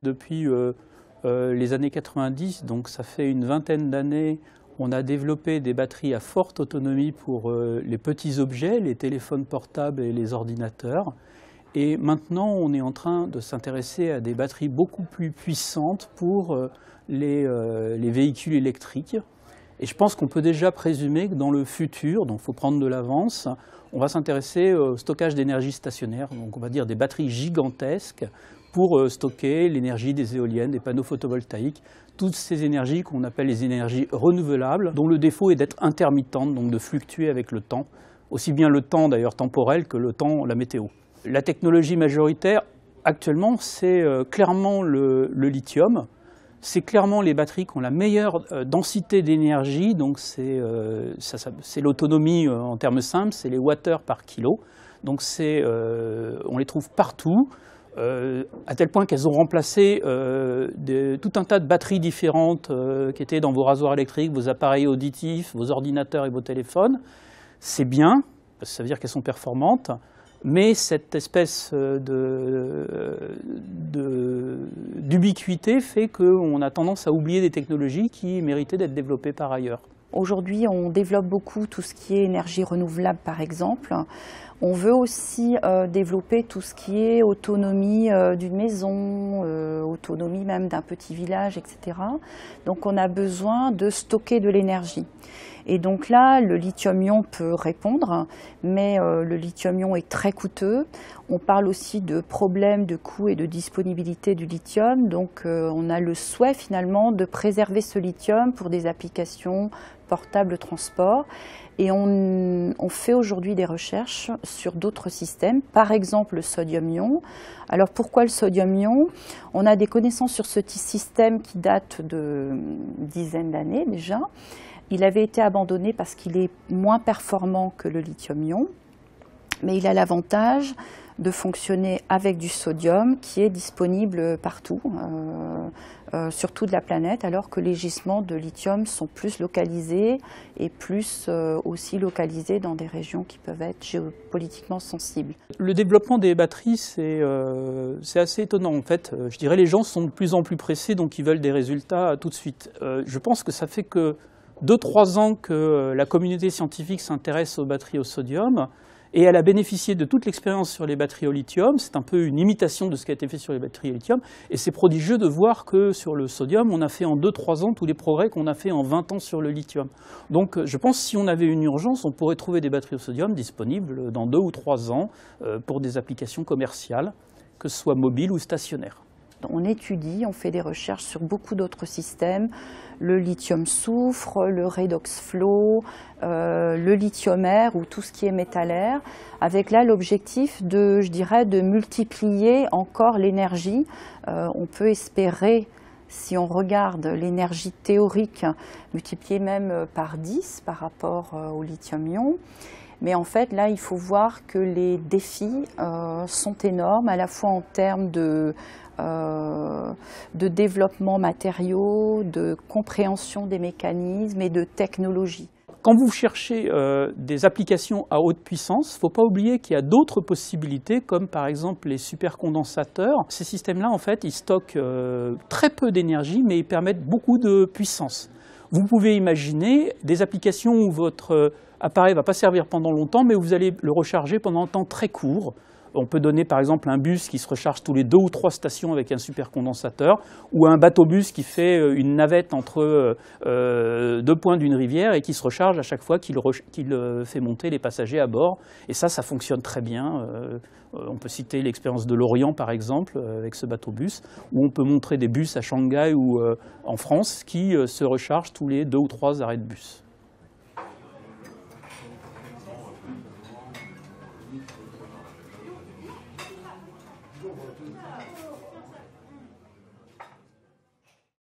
Depuis les années 90, donc ça fait une vingtaine d'années, on a développé des batteries à forte autonomie pour les petits objets, les téléphones portables et les ordinateurs. Et maintenant, on est en train de s'intéresser à des batteries beaucoup plus puissantes pour les véhicules électriques. Et je pense qu'on peut déjà présumer que dans le futur, donc il faut prendre de l'avance, on va s'intéresser au stockage d'énergie stationnaire, donc on va dire des batteries gigantesques pour stocker l'énergie des éoliennes, des panneaux photovoltaïques, toutes ces énergies qu'on appelle les énergies renouvelables, dont le défaut est d'être intermittentes, donc de fluctuer avec le temps, aussi bien le temps d'ailleurs temporel que le temps, la météo. La technologie majoritaire actuellement, c'est clairement le lithium. C'est clairement les batteries qui ont la meilleure densité d'énergie, donc c'est l'autonomie en termes simples, c'est les wattheures par kilo. Donc on les trouve partout, à tel point qu'elles ont remplacé tout un tas de batteries différentes qui étaient dans vos rasoirs électriques, vos appareils auditifs, vos ordinateurs et vos téléphones. C'est bien, parce que ça veut dire qu'elles sont performantes. Mais cette espèce d'ubiquité fait qu'on a tendance à oublier des technologies qui méritaient d'être développées par ailleurs. Aujourd'hui, on développe beaucoup tout ce qui est énergie renouvelable, par exemple. On veut aussi développer tout ce qui est autonomie d'une maison, autonomie même d'un petit village, etc. Donc on a besoin de stocker de l'énergie. Et donc là, le lithium-ion peut répondre, mais le lithium-ion est très coûteux. On parle aussi de problèmes de coût et de disponibilité du lithium. Donc on a le souhait finalement de préserver ce lithium pour des applications portables transport. Et on fait aujourd'hui des recherches sur d'autres systèmes, par exemple le sodium-ion. Alors pourquoi le sodium-ion? On a des connaissances sur ce système qui datent de dizaines d'années déjà. Il avait été abandonné parce qu'il est moins performant que le lithium-ion, mais il a l'avantage de fonctionner avec du sodium qui est disponible partout, sur toute la planète, alors que les gisements de lithium sont plus localisés et plus aussi localisés dans des régions qui peuvent être géopolitiquement sensibles. Le développement des batteries, c'est assez étonnant en fait. Je dirais les gens sont de plus en plus pressés, donc ils veulent des résultats tout de suite. Je pense que ça fait que 2-3 ans que la communauté scientifique s'intéresse aux batteries au sodium et elle a bénéficié de toute l'expérience sur les batteries au lithium. C'est un peu une imitation de ce qui a été fait sur les batteries au lithium et c'est prodigieux de voir que sur le sodium, on a fait en 2-3 ans tous les progrès qu'on a fait en 20 ans sur le lithium. Donc je pense que si on avait une urgence, on pourrait trouver des batteries au sodium disponibles dans 2 ou 3 ans pour des applications commerciales, que ce soit mobiles ou stationnaires. On étudie, on fait des recherches sur beaucoup d'autres systèmes, le lithium-soufre, le redox flow, le lithium-air ou tout ce qui est métal-air, avec là l'objectif de, je dirais, de multiplier encore l'énergie. On peut espérer, si on regarde l'énergie théorique, multiplier même par 10 par rapport au lithium-ion. Mais en fait, là, il faut voir que les défis sont énormes, à la fois en termes de développement matériaux, de compréhension des mécanismes et de technologie. Quand vous cherchez des applications à haute puissance, il ne faut pas oublier qu'il y a d'autres possibilités, comme par exemple les supercondensateurs. Ces systèmes-là, en fait, ils stockent très peu d'énergie, mais ils permettent beaucoup de puissance. Vous pouvez imaginer des applications où votre appareil ne va pas servir pendant longtemps, mais où vous allez le recharger pendant un temps très court. On peut donner par exemple un bus qui se recharge tous les 2 ou 3 stations avec un supercondensateur, ou un bateau-bus qui fait une navette entre 2 points d'une rivière et qui se recharge à chaque fois qu'il fait monter les passagers à bord. Et ça fonctionne très bien. On peut citer l'expérience de l'Orient par exemple avec ce bateau-bus, où on peut montrer des bus à Shanghai ou en France qui se rechargent tous les 2 ou 3 arrêts de bus. Oh,